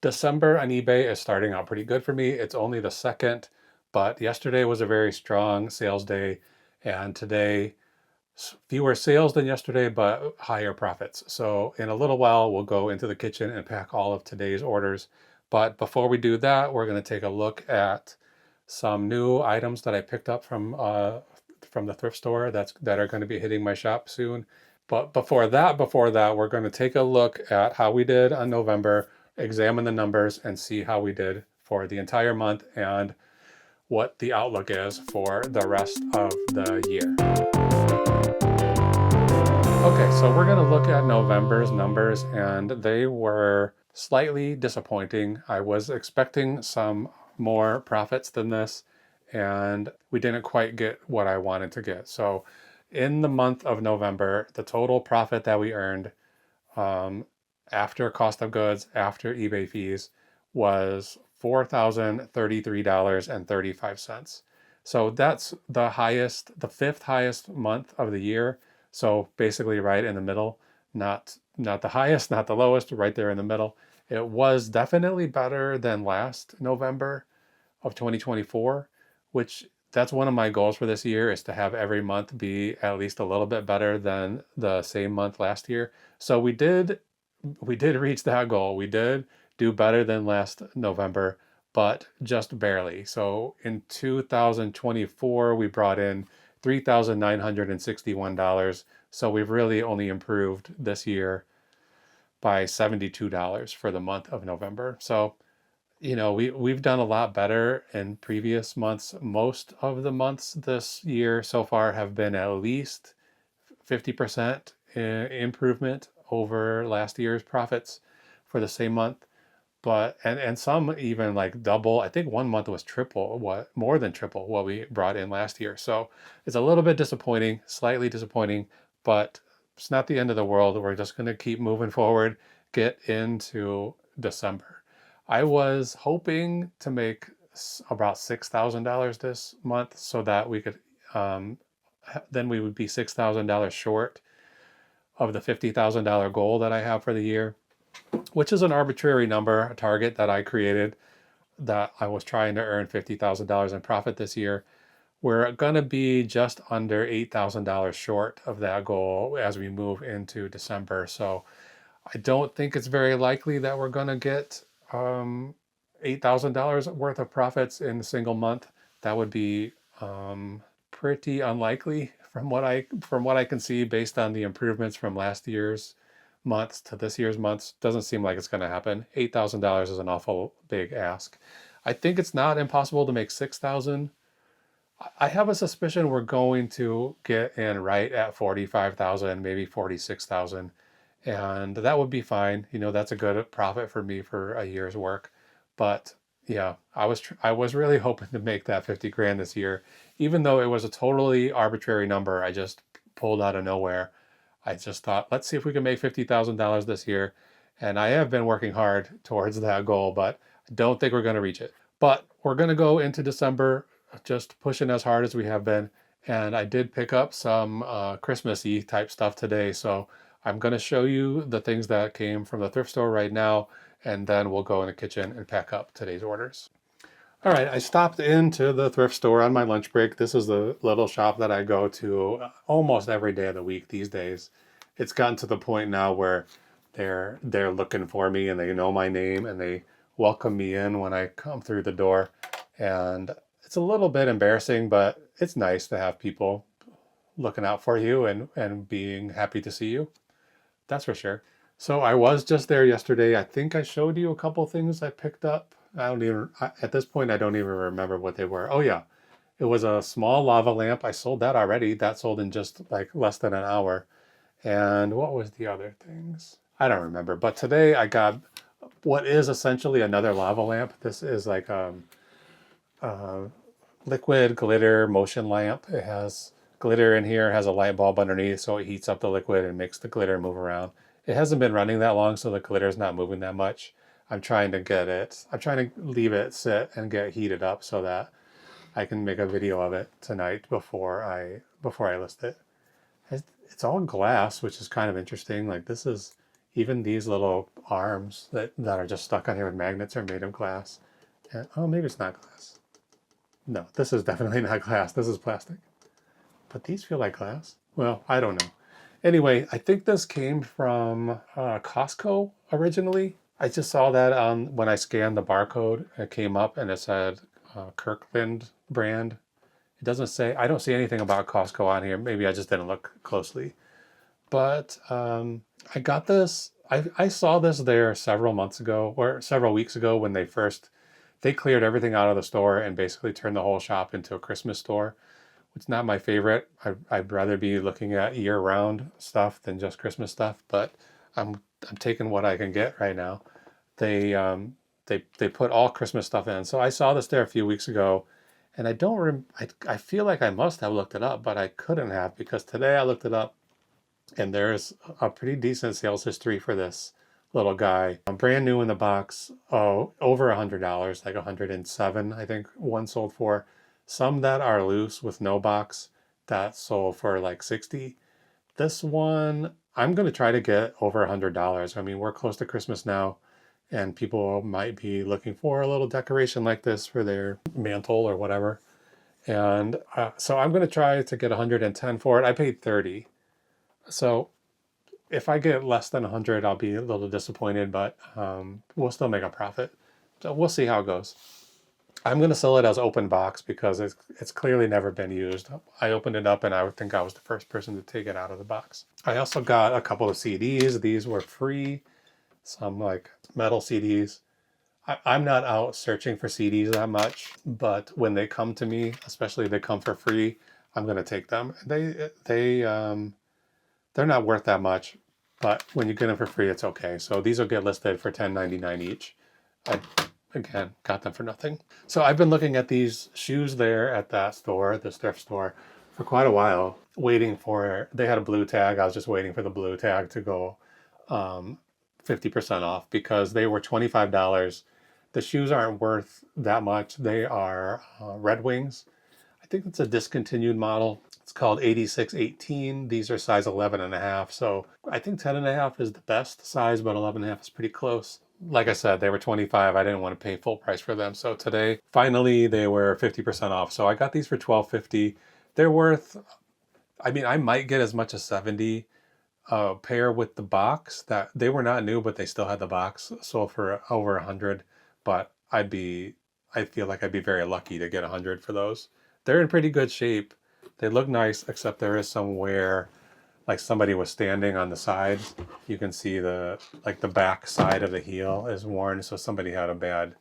December on eBay is starting out pretty good for me. It's only the second, but yesterday was a very strong sales day, and today fewer sales than yesterday, but higher profits. So in a little while, we'll go into the kitchen and pack all of today's orders. But before we do that, we're going to take a look at some new items that I picked up from the thrift store that are going to be hitting my shop soon. But before that, we're going to take a look at how we did on November, examine the numbers, and see how we did for the entire month and what the outlook is for the rest of the year. Okay, so we're going to look at November's numbers, and they were slightly disappointing. I was expecting some more profits than this, and we didn't quite get what I wanted to get. So in the month of November, the total profit that we earned um, after cost of goods, after eBay fees, was $4,033.35. So that's the highest, the fifth highest month of the year. So basically right in the middle, not the highest, not the lowest, right there in the middle. It was definitely better than last November of 2024, which that's one of my goals for this year, is to have every month be at least a little bit better than the same month last year. So we did reach that goal. We did do better than last November, but just barely. So in 2024, we brought in $3,961. So we've really only improved this year by $72 for the month of November. So, we've done a lot better in previous months. Most of the months this year so far have been at least 50% improvement over last year's profits for the same month. But and some even like double. I think one month was triple, what more than triple what we brought in last year. So it's a little bit disappointing, slightly disappointing, but it's not the end of the world. We're just going to keep moving forward, get into December. I was hoping to make about $6,000 this month, so that we could then we would be $6,000 short of the $50,000 goal that I have for the year, which is an arbitrary number, a target that I created, that I was trying to earn $50,000 in profit this year. We're going to be just under $8,000 short of that goal as we move into December. So I don't think it's very likely that we're going to get $8,000 worth of profits in a single month. That would be pretty unlikely from what I can see, based on the improvements from last year's months to this year's months. Doesn't seem like it's going to happen. $8,000 is an awful big ask. I think it's not impossible to make 6,000. I have a suspicion we're going to get in right at 45,000, maybe 46,000, and that would be fine. That's a good profit for me for a year's work. But yeah, I was really hoping to make that 50 grand this year, even though it was a totally arbitrary number I just pulled out of nowhere. I just thought, let's see if we can make $50,000 this year. And I have been working hard towards that goal, but I don't think we're going to reach it. But we're going to go into December just pushing as hard as we have been. And I did pick up some Christmassy type stuff today. So I'm going to show you the things that came from the thrift store right now, and then we'll go in the kitchen and pack up today's orders. All right, I stopped into the thrift store on my lunch break. This is the little shop that I go to almost every day of the week these days. It's gotten to the point now where they're looking for me, and they know my name, and they welcome me in when I come through the door. And it's a little bit embarrassing, but it's nice to have people looking out for you and being happy to see you. That's for sure. So I was just there yesterday. I think I showed you a couple things I picked up. At this point, I don't even remember what they were. Oh yeah, it was a small lava lamp. I sold that already. That sold in just like less than an hour. And what was the other things? I don't remember. But today I got what is essentially another lava lamp. This is like uh, liquid glitter motion lamp. It has glitter in here, has a light bulb underneath, so it heats up the liquid and makes the glitter move around. It hasn't been running that long, so the glitter is not moving that much. I'm trying to leave it sit and get heated up so that I can make a video of it tonight before I list it. It's all glass, which is kind of interesting. Like, this is, Even these little arms that are just stuck on here with magnets are made of glass. And, oh, maybe it's not glass. No, this is definitely not glass. This is plastic. But these feel like glass. Well, I don't know. Anyway, I think this came from Costco originally. I just saw that on when I scanned the barcode. It came up and it said Kirkland brand. It doesn't say, I don't see anything about Costco on here. Maybe I just didn't look closely. But I got this. I saw this there several months ago or several weeks ago when they cleared everything out of the store and basically turned the whole shop into a Christmas store. It's not my favorite. I'd rather be looking at year-round stuff than just Christmas stuff, but I'm taking what I can get right now. They put all Christmas stuff in. So I saw this there a few weeks ago, and I feel like I must have looked it up, but I couldn't have because today I looked it up, and there's a pretty decent sales history for this little guy. Brand new in the box. Oh, over $100, like 107, I think one sold for. Some that are loose with no box that sold for like 60. This one, I'm going to try to get over $100. I mean, we're close to Christmas now, and people might be looking for a little decoration like this for their mantle or whatever. And so I'm going to try to get 110 for it. I paid 30. So if I get less than 100, I'll be a little disappointed, but we'll still make a profit. So we'll see how it goes. I'm going to sell it as open box because it's clearly never been used. I opened it up and I would think I was the first person to take it out of the box. I also got a couple of CDs. These were free, some like metal CDs. I'm not out searching for CDs that much, but when they come to me, especially if they come for free, I'm going to take them. They're not worth that much, but when you get them for free, it's okay. So these will get listed for $10.99 each. Again, got them for nothing. So I've been looking at these shoes there at that store, this thrift store, for quite a while, waiting for, they had a blue tag. I was just waiting for the blue tag to go 50% off because they were $25. The shoes aren't worth that much. They are Red Wings. I think it's a discontinued model. It's called 8618. These are size 11.5. So I think 10.5 is the best size, but 11.5 is pretty close. Like I said, they were 25. I didn't want to pay full price for them. So today, finally, they were 50% off. So I got these for $12.50. They're worth, I mean, I might get as much as 70 pair with the box. That they were not new, but they still had the box. Sold for over 100. But I feel like I'd be very lucky to get 100 for those. They're in pretty good shape. They look nice, except there is some wear. Like somebody was standing on the sides. You can see the back side of the heel is worn. So somebody had a bad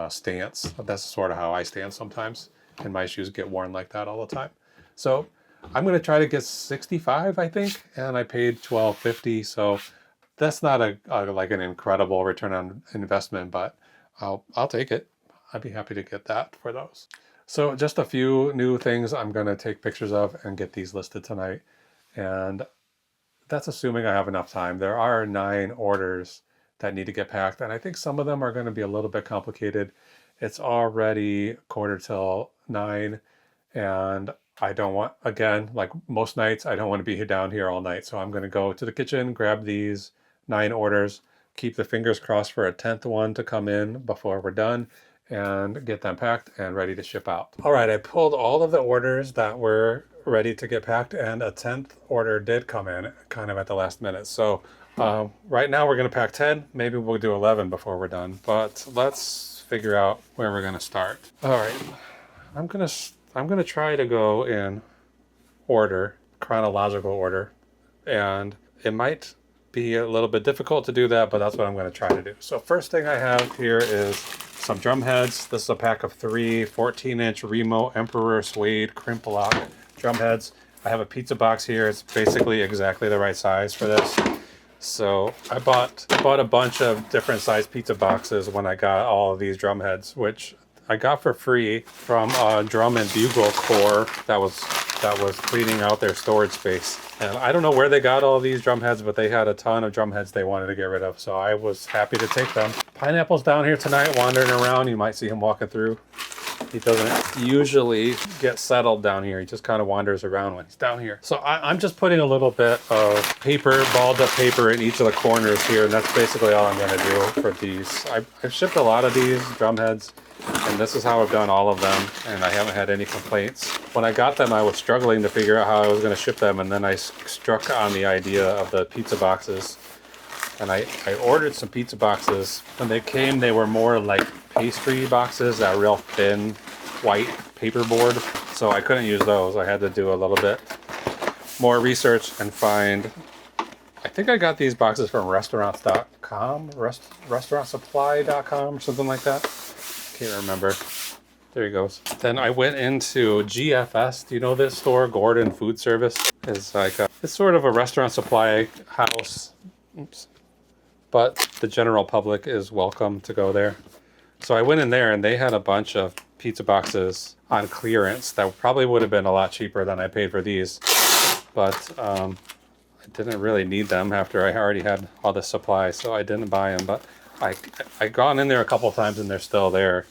stance. That's sort of how I stand sometimes. And my shoes get worn like that all the time. So I'm going to try to get 65, I think. And I paid $12.50. So that's not like an incredible return on investment, but I'll take it. I'd be happy to get that for those. So just a few new things I'm going to take pictures of and get these listed tonight. And that's assuming I have enough time. There are 9 orders that need to get packed, and I think some of them are going to be a little bit complicated. It's already 9:15, and I don't want, again, like most nights, I don't want to be down here all night. So I'm going to go to the kitchen, grab these 9 orders, keep the fingers crossed for a 10th one to come in before we're done, and get them packed and ready to ship out. All right, I pulled all of the orders that were ready to get packed, and a 10th order did come in kind of at the last minute. So right now we're going to pack 10. Maybe we'll do 11 before we're done, but let's figure out where we're going to start. All right, I'm going to try to go in order, chronological order, and it might be a little bit difficult to do that, but that's what I'm going to try to do. So first thing I have here is some drum heads. This is a pack of 3 14-inch Remo Emperor Suede Crimp Lock drum heads. I have a pizza box here. It's basically exactly the right size for this. So I bought a bunch of different size pizza boxes when I got all of these drum heads, which I got for free from a drum and bugle corps that was cleaning out their storage space. And I don't know where they got all these drum heads, but they had a ton of drum heads they wanted to get rid of. So I was happy to take them. Pineapple's down here tonight wandering around. You might see him walking through. He doesn't usually get settled down here. He just kind of wanders around when he's down here. So I'm just putting a little bit of paper, balled up paper in each of the corners here, and that's basically all I'm going to do for these. I've shipped a lot of these drum heads, and this is how I've done all of them, and I haven't had any complaints. When I got them, I was struggling to figure out how I was going to ship them, and then I struck on the idea of the pizza boxes. And I ordered some pizza boxes. When they came, they were more like pastry boxes, that real thin white paperboard. So I couldn't use those. I had to do a little bit more research and find. I think I got these boxes from restaurants.com, restaurantsupply.com, or something like that. Can't remember. There he goes. Then I went into GFS. Do you know this store? Gordon Food Service. It's like it's sort of a restaurant supply house. Oops. But the general public is welcome to go there. So I went in there and they had a bunch of pizza boxes on clearance that probably would have been a lot cheaper than I paid for these. But I didn't really need them after I already had all the supply, so I didn't buy them. But I gone in there a couple of times and they're still there.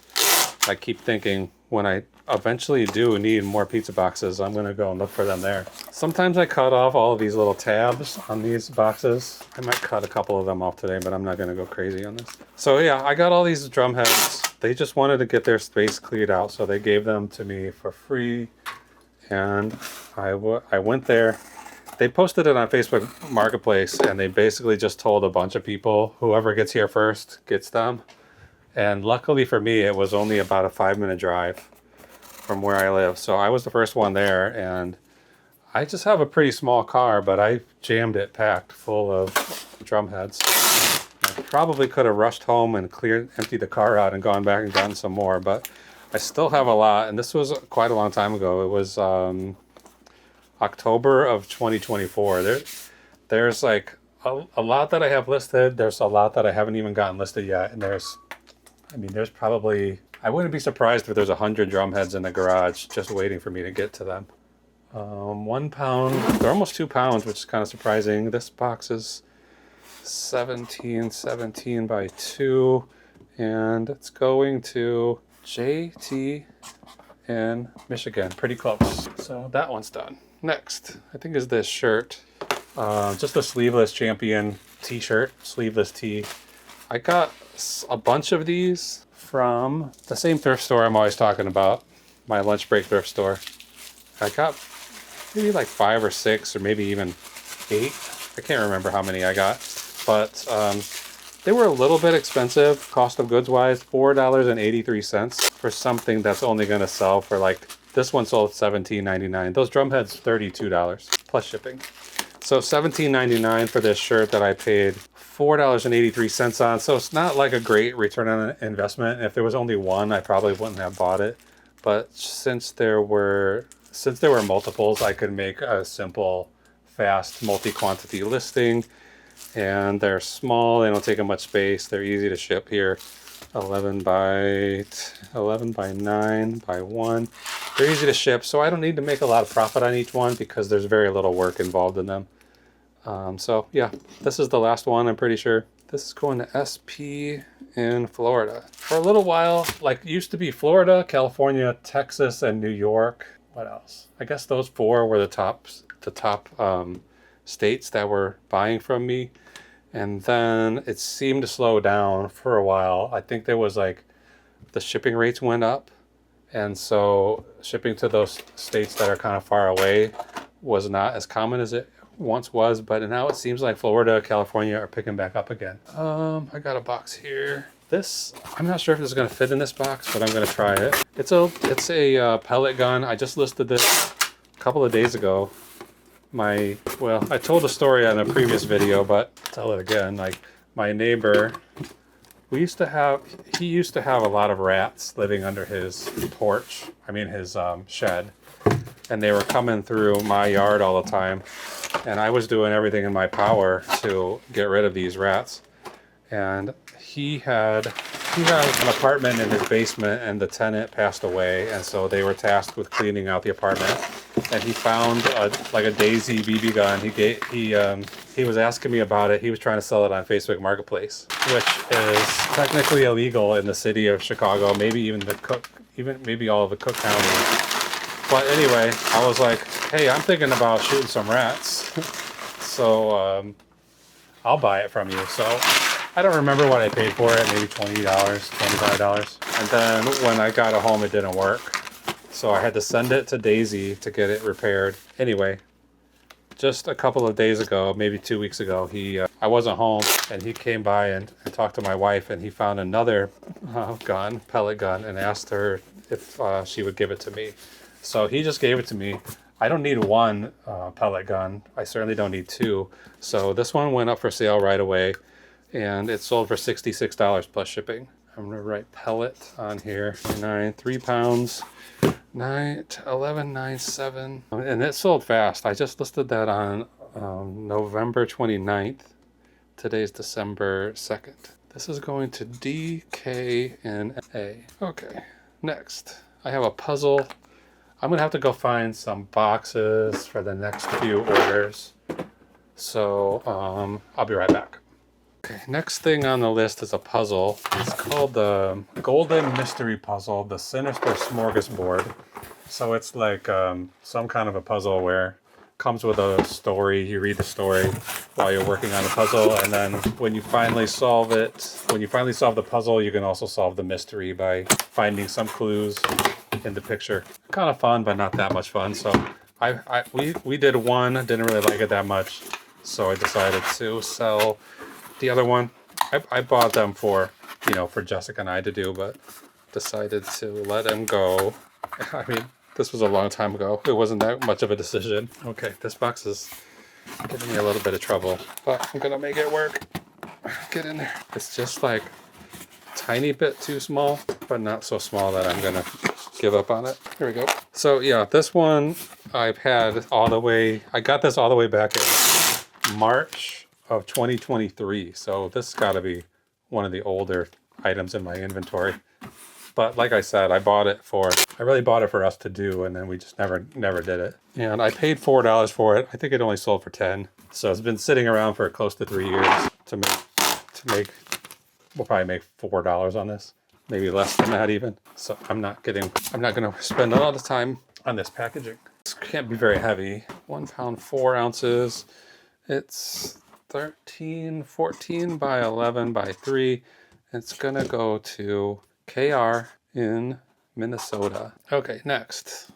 I keep thinking when I eventually do need more pizza boxes, I'm going to go and look for them there. Sometimes I cut off all of these little tabs on these boxes. I might cut a couple of them off today, but I'm not going to go crazy on this. So yeah, I got all these drum heads. They just wanted to get their space cleared out, so they gave them to me for free. And I went there. They posted it on Facebook Marketplace, and they basically just told a bunch of people, whoever gets here first gets them. And luckily for me, it was only about a 5-minute drive from where I live. So I was the first one there, and I just have a pretty small car, but I jammed it packed full of drum heads. I probably could have rushed home and emptied the car out and gone back and gotten some more, but I still have a lot. And this was quite a long time ago. It was October of 2024. There's like a lot that I have listed. There's a lot that I haven't even gotten listed yet. And there's probably, I wouldn't be surprised if there's 100 drum heads in the garage just waiting for me to get to them. 1 pound, they're almost 2 pounds, which is kind of surprising. This box is 17 by 2, and it's going to JT in Michigan, pretty close. So that one's done. Next, I think is this shirt. Just a sleeveless champion t-shirt, sleeveless tee. I got a bunch of these from the same thrift store I'm always talking about, my lunch break thrift store. I got maybe like 5 or 6 or maybe even 8. I can't remember how many I got, but they were a little bit expensive, cost of goods wise, $4.83 for something that's only going to sell for like, this one sold $17.99. Those drum heads, $32 plus shipping. So $17.99 for this shirt that I paid $4.83 on. So it's not like a great return on investment. If there was only one, I probably wouldn't have bought it. But since there were multiples, I could make a simple, fast, multi-quantity listing. And they're small. They don't take up much space. They're easy to ship here. 11 by 9 by 1. They're easy to ship, so I don't need to make a lot of profit on each one because there's very little work involved in them. So yeah, this is the last one, I'm pretty sure. This is going to SP in Florida. For a little while, like it used to be Florida, California, Texas, and New York. What else? I guess those 4 were the top states that were buying from me. And then it seemed to slow down for a while. I think there was like the shipping rates went up. And so shipping to those states that are kind of far away was not as common as it once was. But now it seems like Florida, California are picking back up again. I got a box here. This, I'm not sure if this is going to fit in this box, but I'm going to try it. It's a pellet gun. I just listed this a couple of days ago. I told the story on a previous video, but I'll tell it again. Like my neighbor, he used to have a lot of rats living under his porch. His shed, and they were coming through my yard all the time. And I was doing everything in my power to get rid of these rats. And he had an apartment in his basement, and the tenant passed away, and so they were tasked with cleaning out the apartment. And he found like a Daisy BB gun. He was asking me about it. He was trying to sell it on Facebook Marketplace, which is technically illegal in the city of Chicago, maybe even maybe all of the Cook County. But anyway, I was like, hey, I'm thinking about shooting some rats, so I'll buy it from you. So I don't remember what I paid for it, maybe $20, $25. And then when I got it home, it didn't work. So I had to send it to Daisy to get it repaired. Anyway, just a couple of days ago, maybe 2 weeks ago, I wasn't home, and he came by and talked to my wife, and he found another pellet gun, and asked her if she would give it to me. So he just gave it to me. I don't need one pellet gun. I certainly don't need two. So this one went up for sale right away, and it sold for $66 plus shipping. I'm gonna write pellet on here. 3 pounds, 11.97, and it sold fast. I just listed that on November 29th. Today's December 2nd. This is going to DKNA. Okay, next I have a puzzle. I'm gonna have to go find some boxes for the next few orders. So I'll be right back. Okay, next thing on the list is a puzzle. It's called the Golden Mystery Puzzle, the Sinister Smorgasbord. So it's like some kind of a puzzle where it comes with a story. You read the story while you're working on the puzzle, and then when you finally solve the puzzle, you can also solve the mystery by finding some clues in the picture. Kind of fun, but not that much fun. So we did one, didn't really like it that much, so I decided to sell the other one. I bought them for Jessica and I to do, but decided to let him go. I mean, this was a long time ago. It wasn't that much of a decision. Okay, this box is giving me a little bit of trouble, but I'm gonna make it work. Get in there. It's just like a tiny bit too small, but not so small that I'm gonna give up on it. Here we go. So yeah, this one I've had all the way, I got this all the way back in March of 2023. So this has got to be one of the older items in my inventory. But like I said, I really bought it for us to do, and then we just never did it. And I paid $4 for it. I think it only sold for 10. So it's been sitting around for close to 3 years to make, we'll probably make $4 on this. Maybe less than that even. So I'm not gonna spend a lot of time on this packaging. This can't be very heavy. 1 pound, 4 ounces. It's 14 by 11 by 3. It's gonna go to KR in Minnesota. Okay, next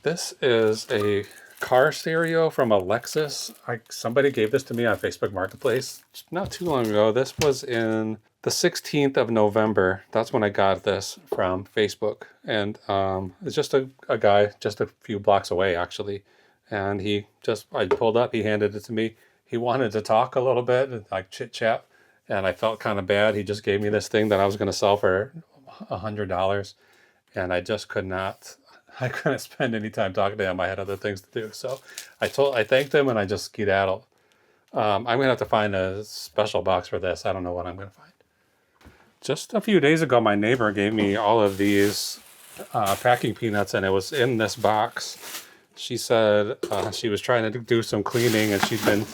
this is a car stereo from a Lexus. Somebody gave this to me on Facebook Marketplace not too long ago. This was in the 16th of November. That's when I got this from Facebook. And it's just a guy just a few blocks away, actually. And I pulled up, he handed it to me. He wanted to talk a little bit, like chit chat. And I felt kind of bad. He just gave me this thing that I was going to sell for $100. And I just I couldn't spend any time talking to him. I had other things to do. So I thanked him, and I just skedaddled. I'm going to have to find a special box for this. I don't know what I'm going to find. Just a few days ago, my neighbor gave me all of these packing peanuts, and it was in this box. She said she was trying to do some cleaning, and she'd been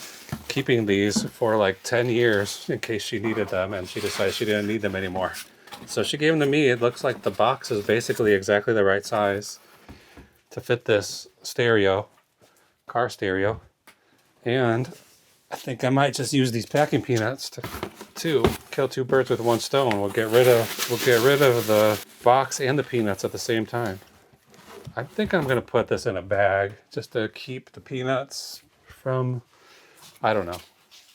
keeping these for like 10 years in case she needed them, and she decided she didn't need them anymore. So she gave them to me. It looks like the box is basically exactly the right size to fit this car stereo. And I think I might just use these packing peanuts to kill two birds with one stone. We'll get rid of the box and the peanuts at the same time. I think I'm going to put this in a bag just to keep the peanuts from, I don't know,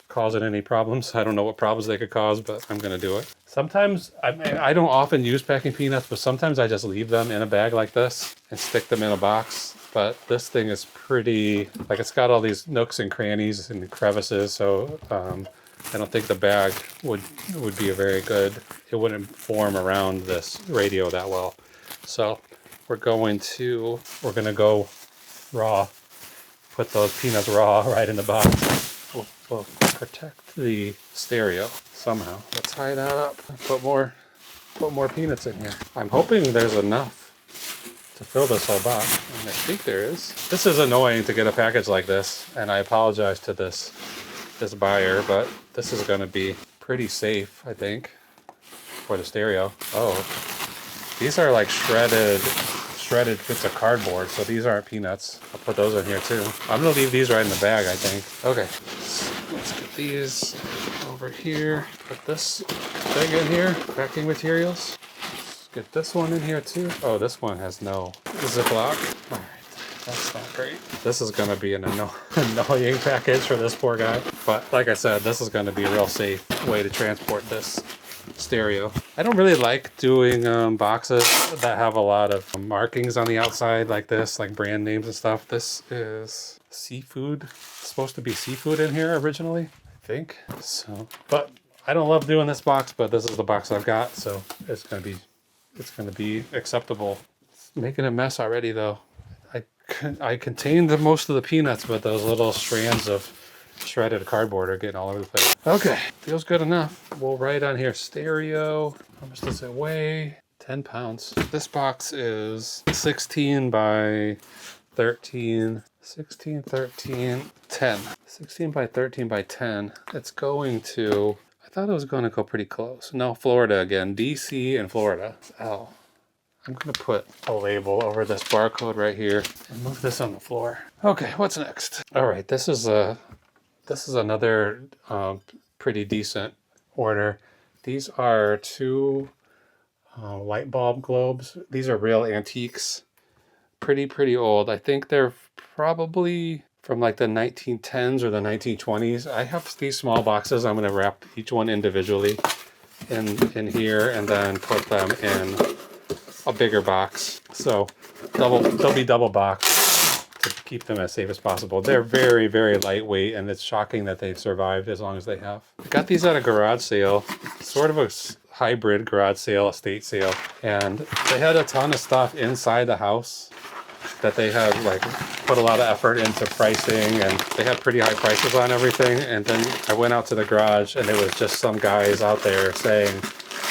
causing any problems. I don't know what problems they could cause, but I'm going to do it. Sometimes, I don't often use packing peanuts, but sometimes I just leave them in a bag like this and stick them in a box. But this thing is pretty, like, it's got all these nooks and crannies and crevices, so I don't think the bag would be a very good, it wouldn't form around this radio that well. So we're going to go raw, put those peanuts raw right in the box. We'll protect the stereo somehow. Let's tie that up. Put more peanuts in here. I'm hoping there's enough to fill this whole box, and I think there is. This is annoying to get a package like this, and I apologize to this buyer, but this is going to be pretty safe, I think, for the stereo. Oh, these are like shredded bits of cardboard, so these aren't peanuts. I'll put those in here too. I'm gonna leave these right in the bag, I think. Okay, so let's get these over here. Put this thing in here, packing materials. Get this one in here too. Oh, this one has no Ziploc. All right, that's not great. This is gonna be an annoying package for this poor guy. But like I said, this is gonna be a real safe way to transport this stereo. I don't really like doing boxes that have a lot of markings on the outside like this, like brand names and stuff. This is seafood. It's supposed to be seafood in here originally, I think. So, but I don't love doing this box, but this is the box I've got, so it's gonna be acceptable. It's making a mess already though. I contained most of the peanuts, but those little strands of shredded cardboard are getting all over the place. Okay, feels good enough. We'll write on here stereo. How much does it weigh? 10 pounds. This box is 16 by 13. 16, 13, 10. 16 by 13 by 10. It's going to, I thought it was going to go pretty close. No, Florida again. DC and Florida. Oh. I'm going to put a label over this barcode right here and move this on the floor. Okay, what's next? All right, this is another pretty decent order. These are two light bulb globes. These are real antiques. Pretty old. I think they're probably from like the 1910s or the 1920s. I have these small boxes. I'm going to wrap each one individually in here and then put them in a bigger box. So they'll be double boxed to keep them as safe as possible. They're very lightweight, and it's shocking that they've survived as long as they have. I got these at a garage sale, sort of a hybrid garage sale, estate sale, and they had a ton of stuff inside the house that they had like put a lot of effort into pricing, and they had pretty high prices on everything. And then I went out to the garage and there was just some guys out there saying,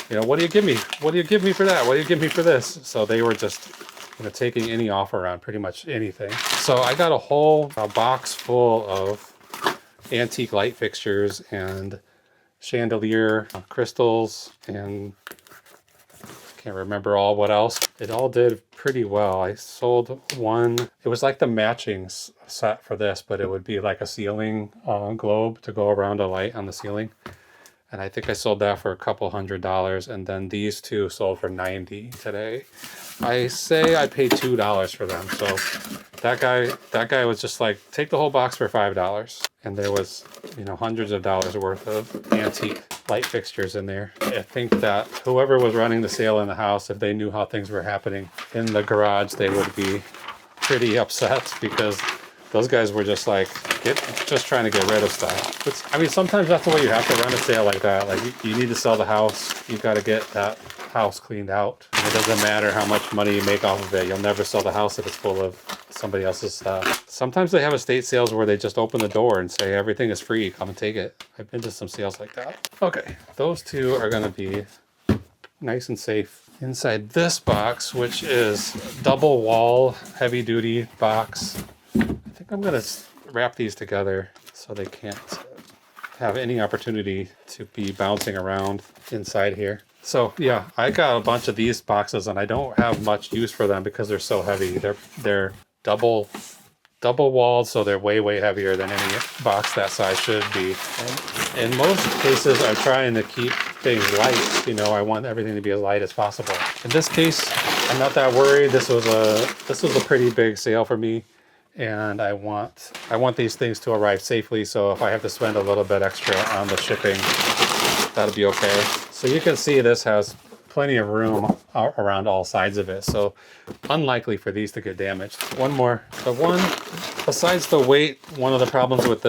you know, what do you give me? What do you give me for that? What do you give me for this? So they were just, you know, taking any offer on pretty much anything. So I got a whole box full of antique light fixtures and chandelier crystals, and can't remember all what else. It all did pretty well. I sold one. It was like the matching set for this, but it would be like a ceiling globe to go around a light on the ceiling. And I think I sold that for a couple $100, and then these two sold for $90 today. I say I paid $2 for them. So that guy was just like, take the whole box for $5. And there was, you know, hundreds of dollars worth of antique light fixtures in there. I think that whoever was running the sale in the house, if they knew how things were happening in the garage, they would be pretty upset, because those guys were just like, just trying to get rid of stuff. But, I mean, sometimes that's the way you have to run a sale like that. Like, you need to sell the house. You got to get that house cleaned out. And it doesn't matter how much money you make off of it. You'll never sell the house if it's full of somebody else's stuff. Sometimes they have estate sales where they just open the door and say, everything is free, come and take it. I've been to some sales like that. Okay, those two are going to be nice and safe inside this box, which is double wall, heavy duty box. I think I'm going to wrap these together so they can't have any opportunity to be bouncing around inside here. So yeah, I got a bunch of these boxes and I don't have much use for them because they're so heavy. They're double walled, so they're way heavier than any box that size should be. And in most cases, I'm trying to keep things light. You know, I want everything to be as light as possible. In this case, I'm not that worried. This was a pretty big sale for me, and I want these things to arrive safely. So if I have to spend a little bit extra on the shipping, that'll be okay. So you can see this has plenty of room around all sides of it, so unlikely for these to get damaged. One more. Besides the weight, one of the problems with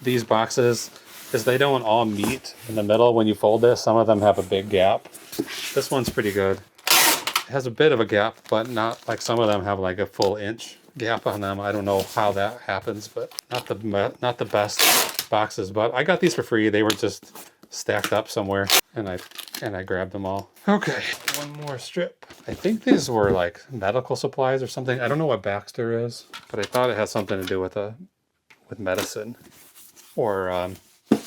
these boxes is they don't all meet in the middle when you fold this. Some of them have a big gap. This one's pretty good. It has a bit of a gap, but not like some of them have like a full inch gap on them. I don't know how that happens, but not the best. boxes, but I got these for free. They were just stacked up somewhere, and I grabbed them all. Okay, one more strip. I think these were like medical supplies or something. I don't know what Baxter is, but I thought it had something to do with medicine or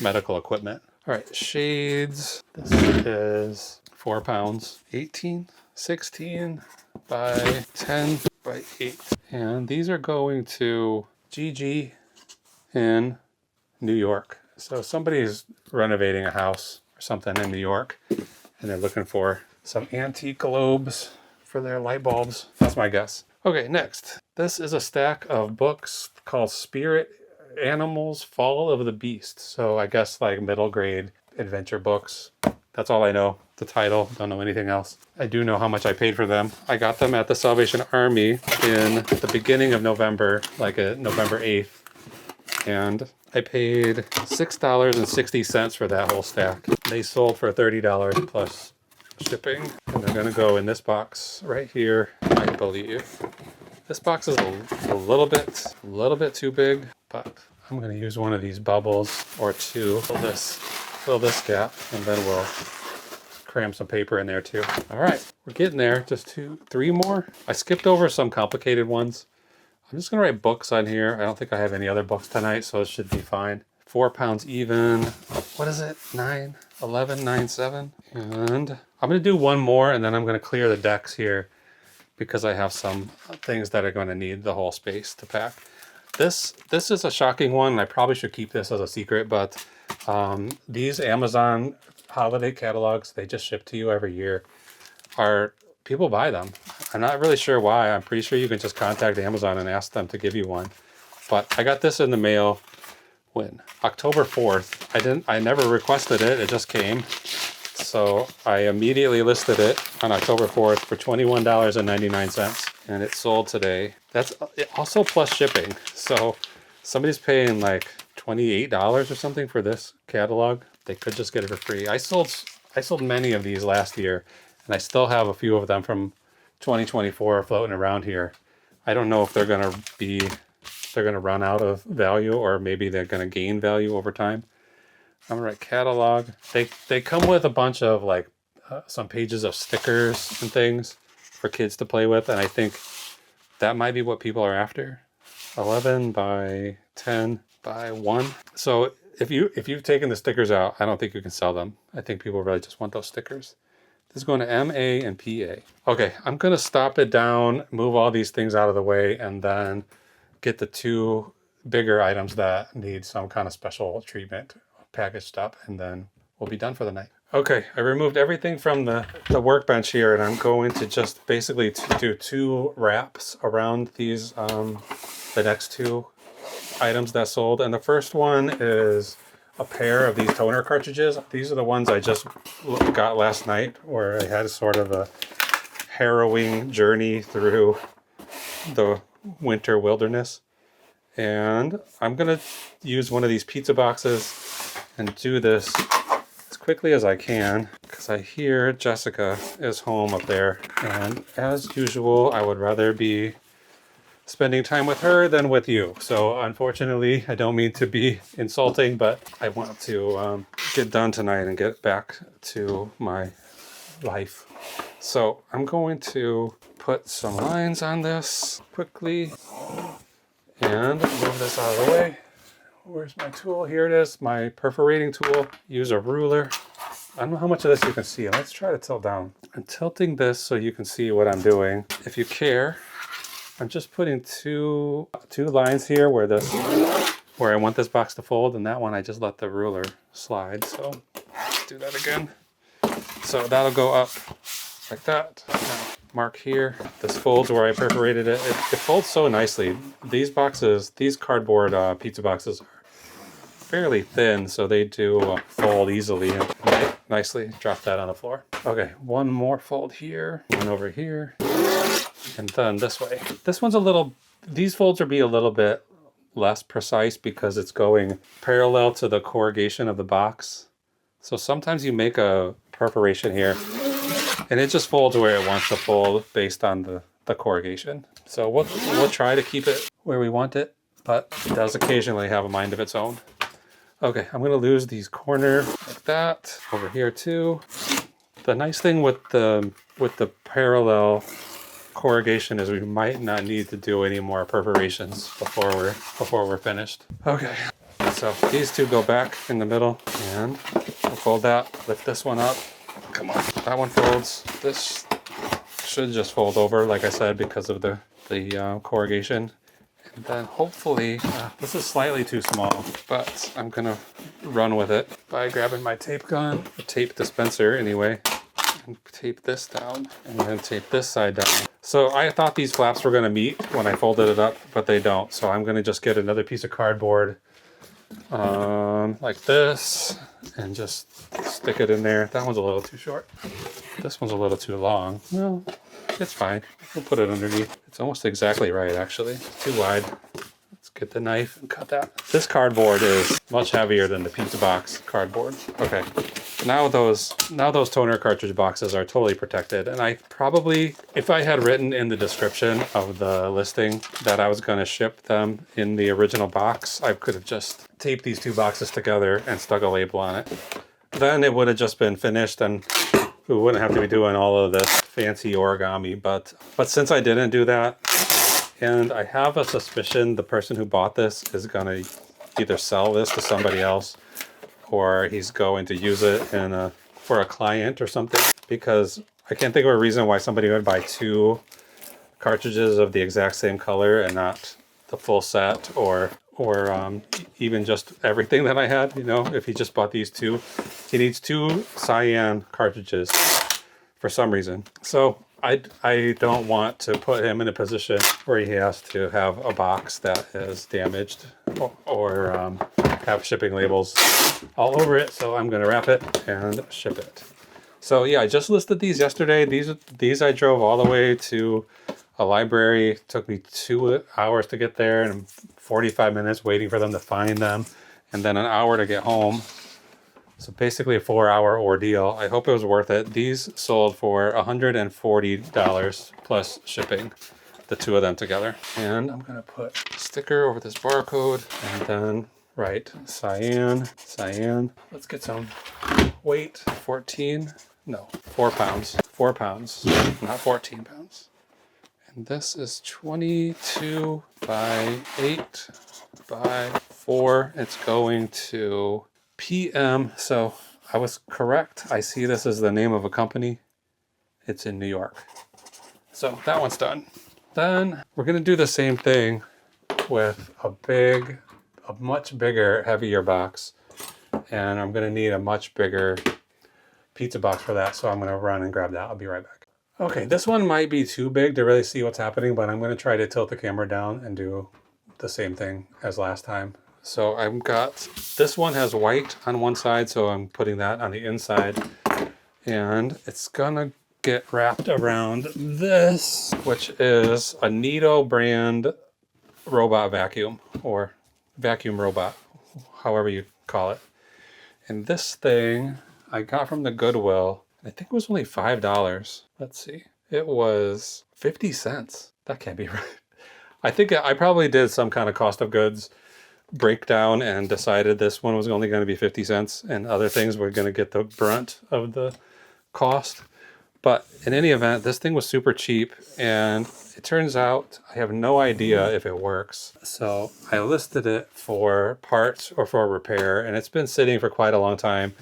medical equipment. All right, shades. This is 4 pounds, 18, 16 by 10 by 8. And these are going to GG in New York. So somebody's renovating a house or something in New York, and they're looking for some antique globes for their light bulbs. That's my guess. Okay, next. This is a stack of books called Spirit Animals Fall of the Beast. So I guess like middle grade adventure books. That's all I know. The title, don't know anything else. I do know how much I paid for them. I got them at the Salvation Army in the beginning of November, like November 8th. And I paid $6.60 for that whole stack. They sold for $30 plus shipping. And they're gonna go in this box right here, I believe. This box is a little bit too big, but I'm gonna use one of these bubbles or two, fill this gap, and then we'll cram some paper in there too. All right, we're getting there. Just 3 more. I skipped over some complicated ones. I'm just gonna write books on here. I don't think I have any other books tonight, so it should be fine. 4 pounds even. What is it? 9, 11, 9, 7. And I'm gonna do one more, and then I'm gonna clear the decks here because I have some things that are gonna need the whole space to pack. This is a shocking one, and I probably should keep this as a secret, but these Amazon holiday catalogs, they just ship to you every year. People buy them. I'm not really sure why. I'm pretty sure you can just contact Amazon and ask them to give you one. But I got this in the mail when? October 4th. I never requested it. It just came. So I immediately listed it on October 4th for $21.99, and it sold today. That's also plus shipping. So somebody's paying like $28 or something for this catalog. They could just get it for free. I sold many of these last year, and I still have a few of them from 2024 floating around here. I don't know if they're gonna run out of value, or maybe they're gonna gain value over time. I'm gonna write catalog. They come with a bunch of like some pages of stickers and things for kids to play with, and I think that might be what people are after. 11 by 10 by 1. So if you've taken the stickers out, I don't think you can sell them. I think people really just want those stickers. This is going to MA and PA. Okay, I'm gonna stop it down, move all these things out of the way, and then get the 2 bigger items that need some kind of special treatment packaged up, and then we'll be done for the night. Okay, I removed everything from the workbench here, and I'm going to just basically do 2 wraps around these, the next 2 items that sold. And the first one is a pair of these toner cartridges. These are the ones I just got last night, where I had sort of a harrowing journey through the winter wilderness. And I'm gonna use one of these pizza boxes and do this as quickly as I can, because I hear Jessica is home up there, and as usual I would rather be spending time with her than with you. So unfortunately, I don't mean to be insulting, but I want to get done tonight and get back to my life. So I'm going to put some lines on this quickly and move this out of the way. Where's my tool? Here it is, my perforating tool. Use a ruler. I don't know how much of this you can see. Let's try to tilt down. I'm tilting this so you can see what I'm doing. If you care, I'm just putting two lines here where I want this box to fold, and that one I just let the ruler slide. So let's do that again. So that'll go up like that. Now, mark here. This folds where I perforated it. It folds so nicely. These boxes, these cardboard pizza boxes, are fairly thin, so they do fold easily and nicely. Drop that on the floor. Okay, one more fold here, one over here, and then this way. This one's these folds will be a little bit less precise because it's going parallel to the corrugation of the box. So sometimes you make a perforation here and it just folds where it wants to fold based on the corrugation. So we'll try to keep it where we want it, but it does occasionally have a mind of its own. Okay, I'm gonna lose these corner like that, over here too. The nice thing with the parallel corrugation is we might not need to do any more perforations before we're finished. Okay, so these two go back in the middle, and we'll fold that, lift this one up. Come on, that one folds. This should just fold over, like I said, because of the corrugation. And then hopefully, this is slightly too small, but I'm gonna run with it by grabbing my tape gun, the tape dispenser anyway, and tape this down, and then tape this side down. So I thought these flaps were gonna meet when I folded it up, but they don't. So I'm gonna just get another piece of cardboard like this, and just stick it in there. That one's a little too short. This one's a little too long. Well, it's fine. We'll put it underneath. It's almost exactly right, actually. It's too wide. Let's get the knife and cut that. This cardboard is much heavier than the pizza box cardboard. Okay, now those toner cartridge boxes are totally protected. And I probably, if I had written in the description of the listing that I was going to ship them in the original box, I could have just taped these two boxes together and stuck a label on it. Then it would have just been finished, and we wouldn't have to be doing all of this fancy origami. But since I didn't do that, and I have a suspicion the person who bought this is gonna either sell this to somebody else, or he's going to use it for a client or something, because I can't think of a reason why somebody would buy two cartridges of the exact same color and not the full set, or even just everything that I had. You know, if he just bought these two, he needs two cyan cartridges for some reason. So I don't want to put him in a position where he has to have a box that is damaged or have shipping labels all over it. So I'm going to wrap it and ship it. So yeah, I just listed these yesterday. These I drove all the way to a library. It took me 2 hours to get there, and 45 minutes waiting for them to find them, and then an hour to get home. So basically a 4-hour ordeal. I hope it was worth it. These sold for $140 plus shipping, the two of them together. And I'm gonna put a sticker over this barcode, and then write cyan. Let's get some weight. 4 pounds. 4 pounds, not 14 pounds. And this is 22 by 8 by 4. It's going to PM. So I was correct. I see this as the name of a company. It's in New York. So that one's done. Then we're going to do the same thing with a much bigger, heavier box. And I'm going to need a much bigger pizza box for that. So I'm going to run and grab that. I'll be right back. Okay, this one might be too big to really see what's happening, but I'm going to try to tilt the camera down and do the same thing as last time. So I've got, this one has white on one side, so I'm putting that on the inside. And it's going to get wrapped around this, which is a Nito brand robot vacuum, or vacuum robot, however you call it. And this thing I got from the Goodwill. I think it was only $5. Let's see. It was 50 cents. That can't be right. I think I probably did some kind of cost of goods breakdown and decided this one was only going to be 50 cents and other things were going to get the brunt of the cost. But in any event, this thing was super cheap, and it turns out I have no idea if it works. So I listed it for parts or for repair, and it's been sitting for quite a long time.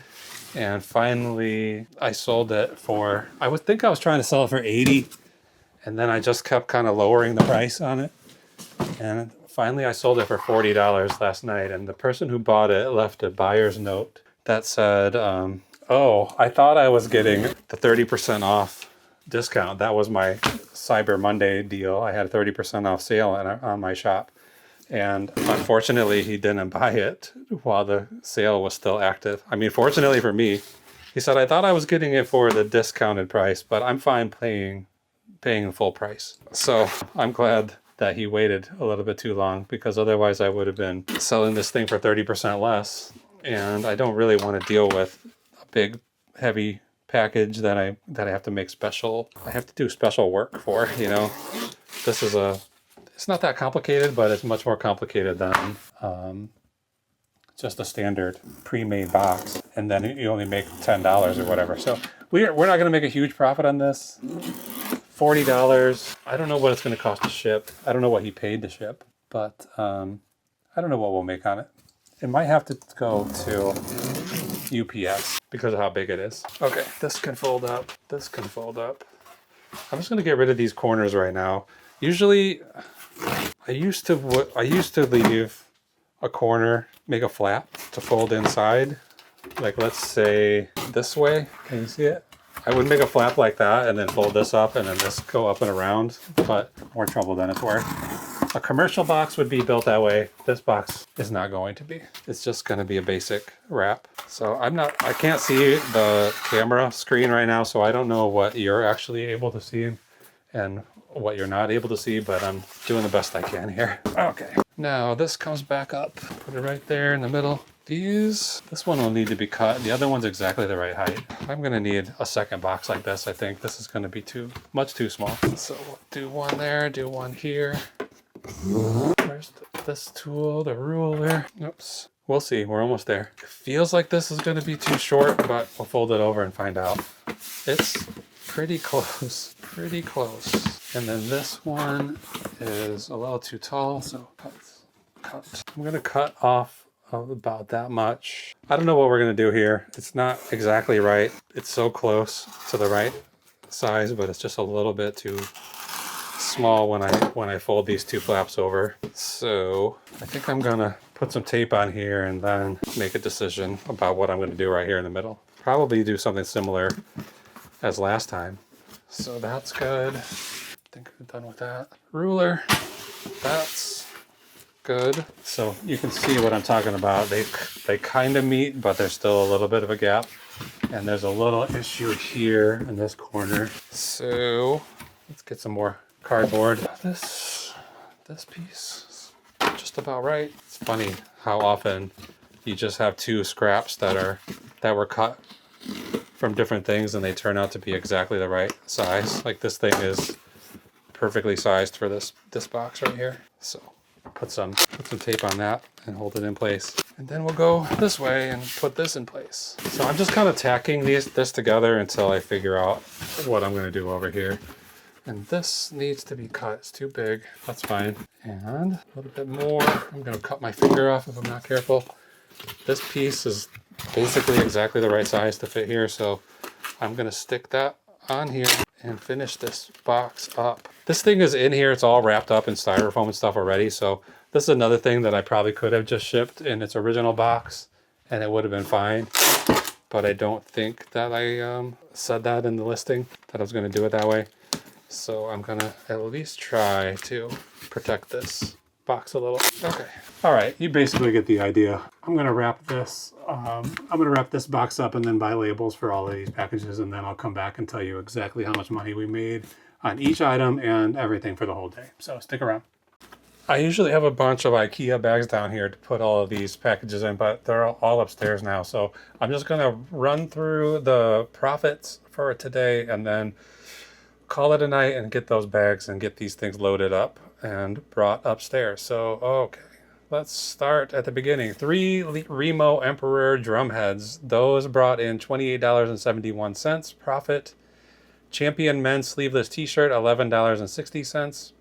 And finally, I sold it for, I would think I was trying to sell it for 80, and then I just kept kind of lowering the price on it. And finally, I sold it for $40 last night. And the person who bought it left a buyer's note that said, oh, I thought I was getting the 30% off discount. That was my Cyber Monday deal. I had a 30% off sale on my shop. And unfortunately, he didn't buy it while the sale was still active. I mean, fortunately for me, he said, I thought I was getting it for the discounted price, but I'm fine paying full price. So I'm glad that he waited a little bit too long, because otherwise I would have been selling this thing for 30% less. And I don't really want to deal with a big, heavy package that I have to make special. I have to do special work for, you know. This is it's not that complicated, but it's much more complicated than just a standard pre-made box, and then you only make $10 or whatever. So we're not going to make a huge profit on this. $40. I don't know what it's going to cost to ship. I don't know what he paid to ship, but I don't know what we'll make on it. It might have to go to UPS because of how big it is. Okay, this can fold up. This can fold up. I'm just going to get rid of these corners right now. Usually, I used to leave a corner, make a flap to fold inside. Like, let's say this way. Can you see it? I would make a flap like that and then fold this up and then this go up and around, but more trouble than it's worth. A commercial box would be built that way. This box is not going to be. It's just going to be a basic wrap. So I can't see the camera screen right now, so I don't know what you're actually able to see and what you're not able to see, but I'm doing the best I can here. Okay. Now this comes back up. Put it right there in the middle. This one will need to be cut. The other one's exactly the right height. I'm gonna need a second box like this. I think this is gonna be much too small. So we'll do one there, do one here. Where's this tool, the ruler? Oops. We'll see, we're almost there. It feels like this is gonna be too short, but we'll fold it over and find out. It's pretty close, pretty close. And then this one is a little too tall, so cut. I'm gonna cut off about that much. I don't know what we're gonna do here. It's not exactly right. It's so close to the right size, but it's just a little bit too small when I fold these two flaps over. So I think I'm gonna put some tape on here and then make a decision about what I'm gonna do right here in the middle. Probably do something similar as last time. So that's good. I think we're done with that. Ruler, that's good. So you can see what I'm talking about. They kind of meet, but there's still a little bit of a gap. And there's a little issue here in this corner. So let's get some more cardboard. This piece is just about right. It's funny how often you just have two scraps that were cut from different things and they turn out to be exactly the right size. Like this thing is perfectly sized for this box right here. So put some tape on that and hold it in place. And then we'll go this way and put this in place. So I'm just kind of tacking this together until I figure out what I'm going to do over here. And this needs to be cut. It's too big. That's fine. And a little bit more. I'm going to cut my finger off if I'm not careful. This piece is basically exactly the right size to fit here. So I'm going to stick that on here and finish this box up. This thing is in here. It's all wrapped up in styrofoam and stuff already. So this is another thing that I probably could have just shipped in its original box and it would have been fine. But I don't think that I said that in the listing, that I was going to do it that way. So I'm going to at least try to protect this box a little. Okay. All right. You basically get the idea. I'm going to wrap this. I'm going to wrap this box up and then buy labels for all of these packages. And then I'll come back and tell you exactly how much money we made on each item and everything for the whole day. So stick around. I usually have a bunch of IKEA bags down here to put all of these packages in, but they're all upstairs now. So I'm just going to run through the profits for today and then call it a night and get those bags and get these things loaded up and brought upstairs. So, okay, let's start at the beginning. 3 Remo Emperor drum heads. Those brought in $28.71 profit. Champion men's sleeveless t-shirt, $11.60.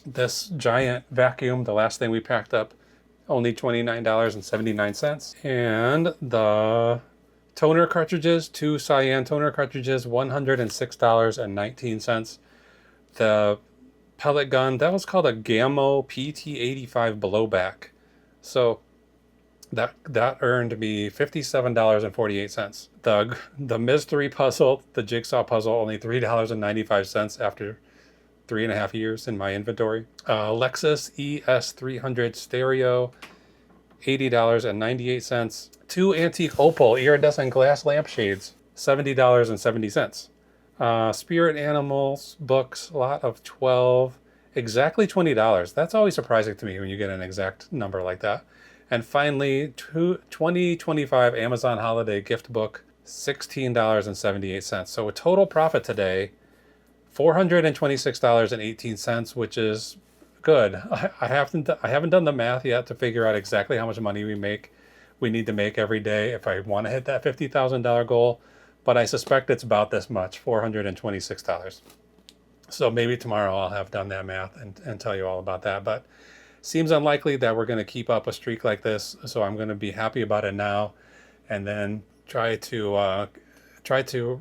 This giant vacuum, the last thing we packed up, only $29.79. And the toner cartridges, 2 cyan toner cartridges, $106.19. The pellet gun, that was called a Gammo PT85 blowback. So that earned me $57.48. The mystery puzzle, the jigsaw puzzle, only $3.95 after 3.5 years in my inventory. Lexus ES300 stereo, $80.98. 2 antique opal iridescent glass lampshades, $70.70. Spirit animals books, a lot of 12, exactly $20. That's always surprising to me when you get an exact number like that. And finally, 2025 Amazon holiday gift book, $16.78. So a total profit today, $426.18, which is good. I haven't done the math yet to figure out exactly how much money we make we need to make every day if I want to hit that $50,000 goal. But I suspect it's about this much, $426. So maybe tomorrow I'll have done that math and tell you all about that. But seems unlikely that we're going to keep up a streak like this. So I'm going to be happy about it now, and then try to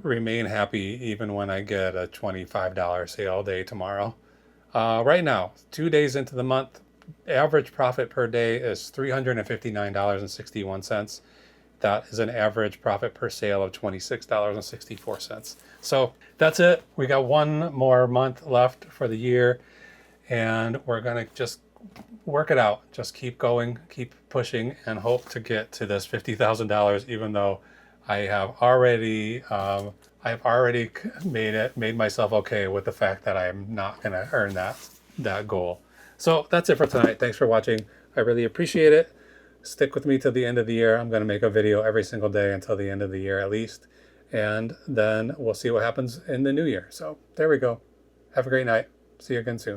remain happy even when I get a $25 sale day tomorrow. Right now, 2 days into the month, average profit per day is $359.61. That is an average profit per sale of $26.64. So that's it. We got one more month left for the year, and we're going to just work it out. Just keep going, keep pushing, and hope to get to this $50,000, even though I've already made myself okay with the fact that I'm not going to earn that goal. So that's it for tonight. Thanks for watching. I really appreciate it. Stick with me till the end of the year. I'm going to make a video every single day until the end of the year at least. And then we'll see what happens in the new year. So there we go. Have a great night. See you again soon.